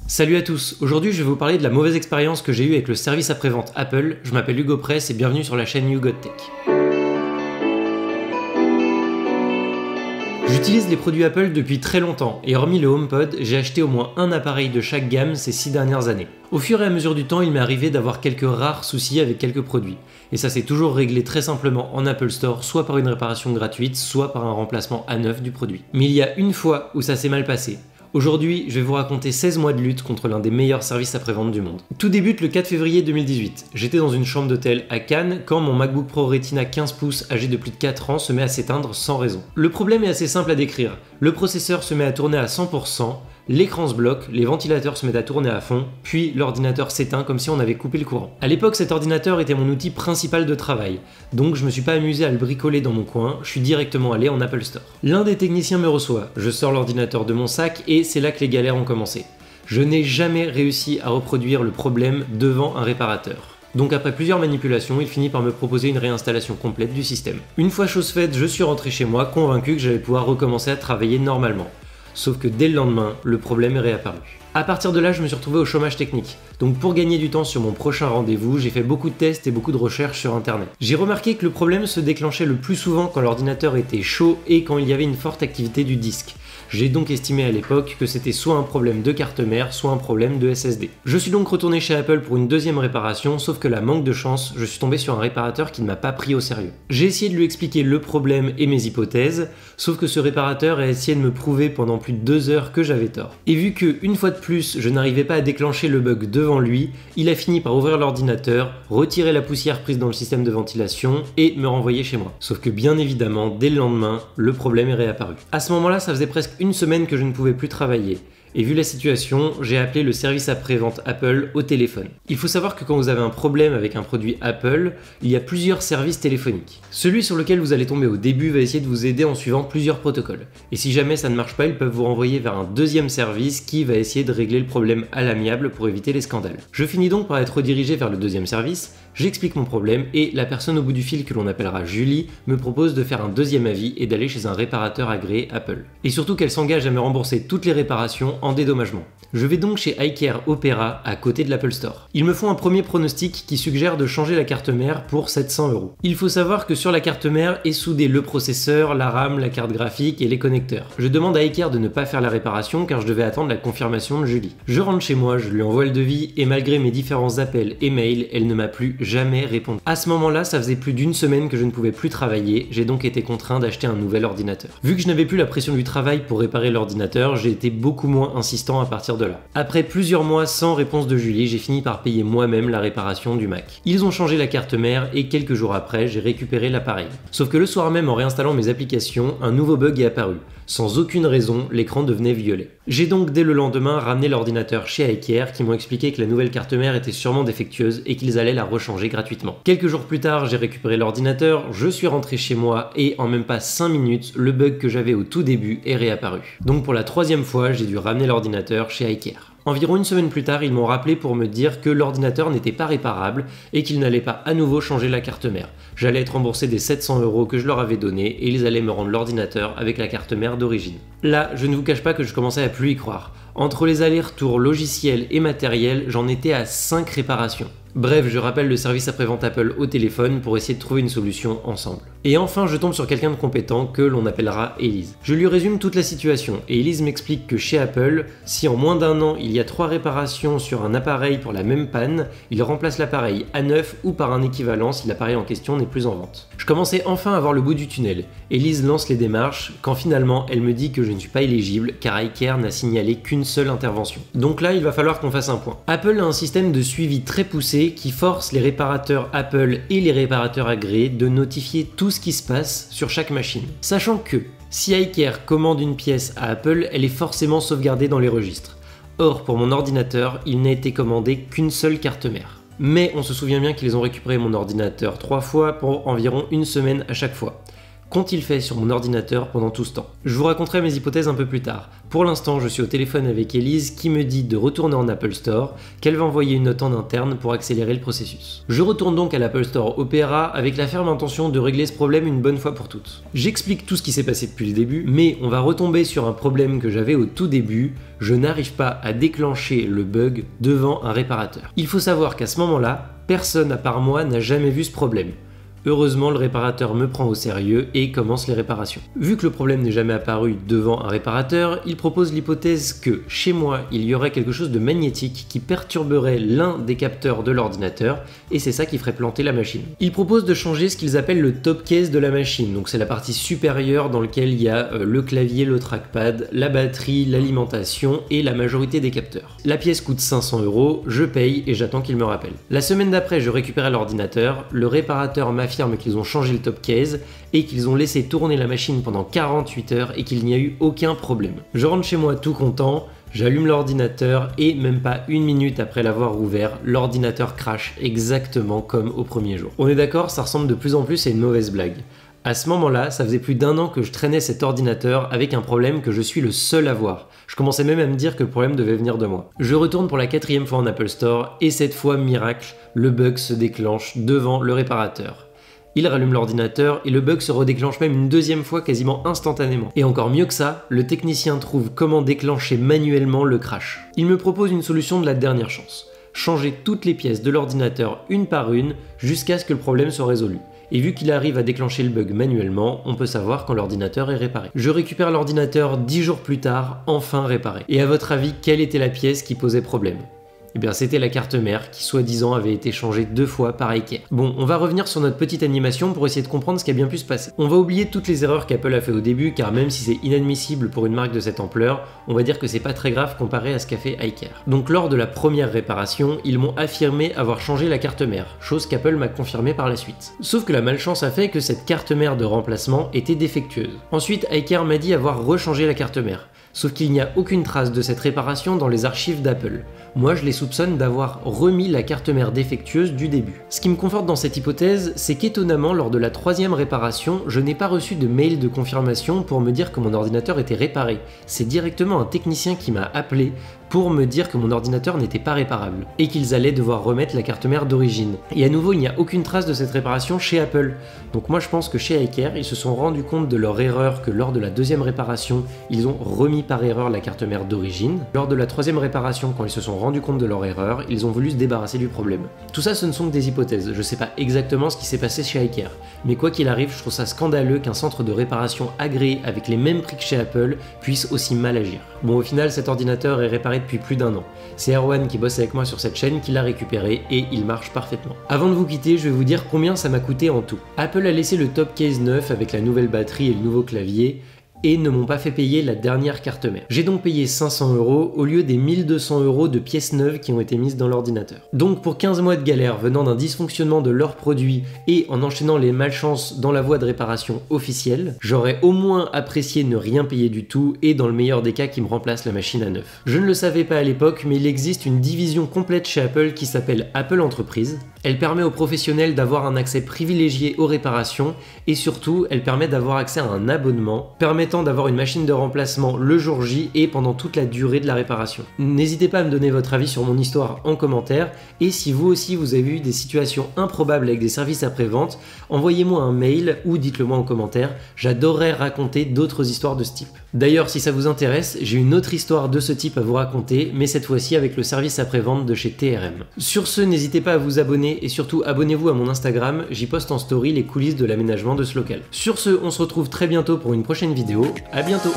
Salut à tous, aujourd'hui je vais vous parler de la mauvaise expérience que j'ai eue avec le service après-vente Apple. Je m'appelle Hugo Press et bienvenue sur la chaîne You Got Tech. J'utilise les produits Apple depuis très longtemps et hormis le HomePod, j'ai acheté au moins un appareil de chaque gamme ces 6 dernières années. Au fur et à mesure du temps, il m'est arrivé d'avoir quelques rares soucis avec quelques produits. Et ça s'est toujours réglé très simplement en Apple Store, soit par une réparation gratuite, soit par un remplacement à neuf du produit. Mais il y a une fois où ça s'est mal passé. Aujourd'hui, je vais vous raconter 16 mois de lutte contre l'un des meilleurs services après-vente du monde. Tout débute le 4 février 2018. J'étais dans une chambre d'hôtel à Cannes quand mon MacBook Pro Retina 15 pouces âgé de plus de 4 ans se met à s'éteindre sans raison. Le problème est assez simple à décrire. Le processeur se met à tourner à 100%, l'écran se bloque, les ventilateurs se mettent à tourner à fond, puis l'ordinateur s'éteint comme si on avait coupé le courant. À l'époque, cet ordinateur était mon outil principal de travail, donc je me suis pas amusé à le bricoler dans mon coin, je suis directement allé en Apple Store. L'un des techniciens me reçoit, je sors l'ordinateur de mon sac et c'est là que les galères ont commencé. Je n'ai jamais réussi à reproduire le problème devant un réparateur. Donc après plusieurs manipulations, il finit par me proposer une réinstallation complète du système. Une fois chose faite, je suis rentré chez moi convaincu que j'allais pouvoir recommencer à travailler normalement. Sauf que dès le lendemain, le problème est réapparu. À partir de là, je me suis retrouvé au chômage technique. Donc pour gagner du temps sur mon prochain rendez-vous, j'ai fait beaucoup de tests et beaucoup de recherches sur internet. J'ai remarqué que le problème se déclenchait le plus souvent quand l'ordinateur était chaud et quand il y avait une forte activité du disque. J'ai donc estimé à l'époque que c'était soit un problème de carte mère, soit un problème de SSD. Je suis donc retourné chez Apple pour une deuxième réparation, sauf que là, manque de chance, je suis tombé sur un réparateur qui ne m'a pas pris au sérieux. J'ai essayé de lui expliquer le problème et mes hypothèses, sauf que ce réparateur a essayé de me prouver pendant plus de 2 heures que j'avais tort. Et vu que, une fois de plus, je n'arrivais pas à déclencher le bug devant lui, il a fini par ouvrir l'ordinateur, retirer la poussière prise dans le système de ventilation et me renvoyer chez moi. Sauf que bien évidemment, dès le lendemain, le problème est réapparu. À ce moment-là, ça faisait presque une semaine que je ne pouvais plus travailler. Et vu la situation, j'ai appelé le service après-vente Apple au téléphone. Il faut savoir que quand vous avez un problème avec un produit Apple, il y a plusieurs services téléphoniques. Celui sur lequel vous allez tomber au début va essayer de vous aider en suivant plusieurs protocoles. Et si jamais ça ne marche pas, ils peuvent vous renvoyer vers un deuxième service qui va essayer de régler le problème à l'amiable pour éviter les scandales. Je finis donc par être redirigé vers le deuxième service, j'explique mon problème et la personne au bout du fil que l'on appellera Julie me propose de faire un deuxième avis et d'aller chez un réparateur agréé Apple. Et surtout qu'elle s'engage à me rembourser toutes les réparations en dédommagement. Je vais donc chez iCare Opera à côté de l'Apple Store. Ils me font un premier pronostic qui suggère de changer la carte mère pour 700 €. Il faut savoir que sur la carte mère est soudé le processeur, la RAM, la carte graphique et les connecteurs. Je demande à iCare de ne pas faire la réparation car je devais attendre la confirmation de Julie. Je rentre chez moi, je lui envoie le devis et malgré mes différents appels et mails, elle ne m'a plus jamais répondu. À ce moment-là, ça faisait plus d'une semaine que je ne pouvais plus travailler, j'ai donc été contraint d'acheter un nouvel ordinateur. Vu que je n'avais plus la pression du travail pour réparer l'ordinateur, j'ai été beaucoup moins insistant à partir de là. Après plusieurs mois sans réponse de Julie, j'ai fini par payer moi-même la réparation du Mac. Ils ont changé la carte mère et quelques jours après, j'ai récupéré l'appareil. Sauf que le soir même, en réinstallant mes applications, un nouveau bug est apparu. Sans aucune raison, l'écran devenait violet. J'ai donc dès le lendemain ramené l'ordinateur chez iCare qui m'ont expliqué que la nouvelle carte mère était sûrement défectueuse et qu'ils allaient la rechanger gratuitement. Quelques jours plus tard, j'ai récupéré l'ordinateur, je suis rentré chez moi et en même pas 5 minutes, le bug que j'avais au tout début est réapparu. Donc pour la 3e fois, j'ai dû ramener l'ordinateur chez iCare. Environ une semaine plus tard, ils m'ont rappelé pour me dire que l'ordinateur n'était pas réparable et qu'ils n'allaient pas à nouveau changer la carte mère. J'allais être remboursé des 700 € que je leur avais donnés et ils allaient me rendre l'ordinateur avec la carte mère d'origine. Là, je ne vous cache pas que je commençais à plus y croire. Entre les allers-retours logiciels et matériels, j'en étais à 5 réparations. Bref, je rappelle le service après-vente Apple au téléphone pour essayer de trouver une solution ensemble. Et enfin, je tombe sur quelqu'un de compétent que l'on appellera Elise. Je lui résume toute la situation et Elise m'explique que chez Apple, si en moins d'1 an il y a 3 réparations sur un appareil pour la même panne, il remplace l'appareil à neuf ou par un équivalent si l'appareil en question n'est plus en vente. Je commençais enfin à voir le bout du tunnel. Elise lance les démarches quand finalement elle me dit que je ne suis pas éligible car iCare n'a signalé qu'une seule intervention. Donc là, il va falloir qu'on fasse un point. Apple a un système de suivi très poussé qui force les réparateurs Apple et les réparateurs agréés de notifier tout ce qui se passe sur chaque machine. Sachant que si iCare commande une pièce à Apple, elle est forcément sauvegardée dans les registres. Or, pour mon ordinateur, il n'a été commandé qu'une seule carte mère. Mais on se souvient bien qu'ils ont récupéré mon ordinateur 3 fois pour environ une semaine à chaque fois. Qu'ont-ils fait sur mon ordinateur pendant tout ce temps? Je vous raconterai mes hypothèses un peu plus tard. Pour l'instant, je suis au téléphone avec Elise qui me dit de retourner en Apple Store, qu'elle va envoyer une note en interne pour accélérer le processus. Je retourne donc à l'Apple Store Opera avec la ferme intention de régler ce problème une bonne fois pour toutes. J'explique tout ce qui s'est passé depuis le début, mais on va retomber sur un problème que j'avais au tout début, je n'arrive pas à déclencher le bug devant un réparateur. Il faut savoir qu'à ce moment-là, personne à part moi n'a jamais vu ce problème. Heureusement, le réparateur me prend au sérieux et commence les réparations. Vu que le problème n'est jamais apparu devant un réparateur, il propose l'hypothèse que, chez moi, il y aurait quelque chose de magnétique qui perturberait l'un des capteurs de l'ordinateur, et c'est ça qui ferait planter la machine. Il propose de changer ce qu'ils appellent le top case de la machine, donc c'est la partie supérieure dans laquelle il y a le clavier, le trackpad, la batterie, l'alimentation et la majorité des capteurs. La pièce coûte 500 €, je paye et j'attends qu'il me rappelle. La semaine d'après, je récupère l'ordinateur, le réparateur m'affirme qu'ils ont changé le top case et qu'ils ont laissé tourner la machine pendant 48 heures et qu'il n'y a eu aucun problème. Je rentre chez moi tout content, j'allume l'ordinateur et même pas une minute après l'avoir ouvert, l'ordinateur crash exactement comme au premier jour. On est d'accord, ça ressemble de plus en plus à une mauvaise blague. À ce moment-là, ça faisait plus d'1 an que je traînais cet ordinateur avec un problème que je suis le seul à voir. Je commençais même à me dire que le problème devait venir de moi. Je retourne pour la 4e fois en Apple Store et cette fois, miracle, le bug se déclenche devant le réparateur. Il rallume l'ordinateur et le bug se redéclenche même une 2e fois quasiment instantanément. Et encore mieux que ça, le technicien trouve comment déclencher manuellement le crash. Il me propose une solution de la dernière chance. Changer toutes les pièces de l'ordinateur une par une jusqu'à ce que le problème soit résolu. Et vu qu'il arrive à déclencher le bug manuellement, on peut savoir quand l'ordinateur est réparé. Je récupère l'ordinateur 10 jours plus tard, enfin réparé. Et à votre avis, quelle était la pièce qui posait problème ? Eh bien c'était la carte mère qui soi-disant avait été changée 2 fois par Ikea. Bon, on va revenir sur notre petite animation pour essayer de comprendre ce qui a bien pu se passer. On va oublier toutes les erreurs qu'Apple a fait au début car même si c'est inadmissible pour une marque de cette ampleur, on va dire que c'est pas très grave comparé à ce qu'a fait Ikea. Donc lors de la première réparation, ils m'ont affirmé avoir changé la carte mère, chose qu'Apple m'a confirmé par la suite. Sauf que la malchance a fait que cette carte mère de remplacement était défectueuse. Ensuite, Ikea m'a dit avoir rechangé la carte mère. Sauf qu'il n'y a aucune trace de cette réparation dans les archives d'Apple. Moi, je les soupçonne d'avoir remis la carte mère défectueuse du début. Ce qui me conforte dans cette hypothèse, c'est qu'étonnamment, lors de la 3e réparation, je n'ai pas reçu de mail de confirmation pour me dire que mon ordinateur était réparé. C'est directement un technicien qui m'a appelé pour me dire que mon ordinateur n'était pas réparable et qu'ils allaient devoir remettre la carte mère d'origine. Et à nouveau, il n'y a aucune trace de cette réparation chez Apple. Donc moi je pense que chez Ikea, ils se sont rendus compte de leur erreur que lors de la 2e réparation, ils ont remis par erreur la carte mère d'origine. Lors de la 3e réparation, quand ils se sont rendus compte de leur erreur, ils ont voulu se débarrasser du problème. Tout ça, ce ne sont que des hypothèses. Je sais pas exactement ce qui s'est passé chez Ikea. Mais quoi qu'il arrive, je trouve ça scandaleux qu'un centre de réparation agréé avec les mêmes prix que chez Apple puisse aussi mal agir. Bon, au final, cet ordinateur est réparé depuis plus d'1 an. C'est Erwan qui bosse avec moi sur cette chaîne qui l'a récupéré et il marche parfaitement. Avant de vous quitter, je vais vous dire combien ça m'a coûté en tout. Apple a laissé le top case neuf avec la nouvelle batterie et le nouveau clavier et ne m'ont pas fait payer la dernière carte mère. J'ai donc payé 500 € au lieu des 1200 € de pièces neuves qui ont été mises dans l'ordinateur. Donc pour 15 mois de galère venant d'un dysfonctionnement de leurs produits et en enchaînant les malchances dans la voie de réparation officielle, j'aurais au moins apprécié ne rien payer du tout et dans le meilleur des cas qui me remplace la machine à neuf. Je ne le savais pas à l'époque, mais il existe une division complète chez Apple qui s'appelle Apple Entreprise. Elle permet aux professionnels d'avoir un accès privilégié aux réparations et surtout, elle permet d'avoir accès à un abonnement permettant d'avoir une machine de remplacement le jour J et pendant toute la durée de la réparation. N'hésitez pas à me donner votre avis sur mon histoire en commentaire et si vous aussi vous avez eu des situations improbables avec des services après-vente, envoyez-moi un mail ou dites-le moi en commentaire, j'adorerais raconter d'autres histoires de ce type. D'ailleurs, si ça vous intéresse, j'ai une autre histoire de ce type à vous raconter, mais cette fois-ci avec le service après-vente de chez TRM. Sur ce, n'hésitez pas à vous abonner et surtout abonnez-vous à mon Instagram, j'y poste en story les coulisses de l'aménagement de ce local. Sur ce, on se retrouve très bientôt pour une prochaine vidéo, à bientôt!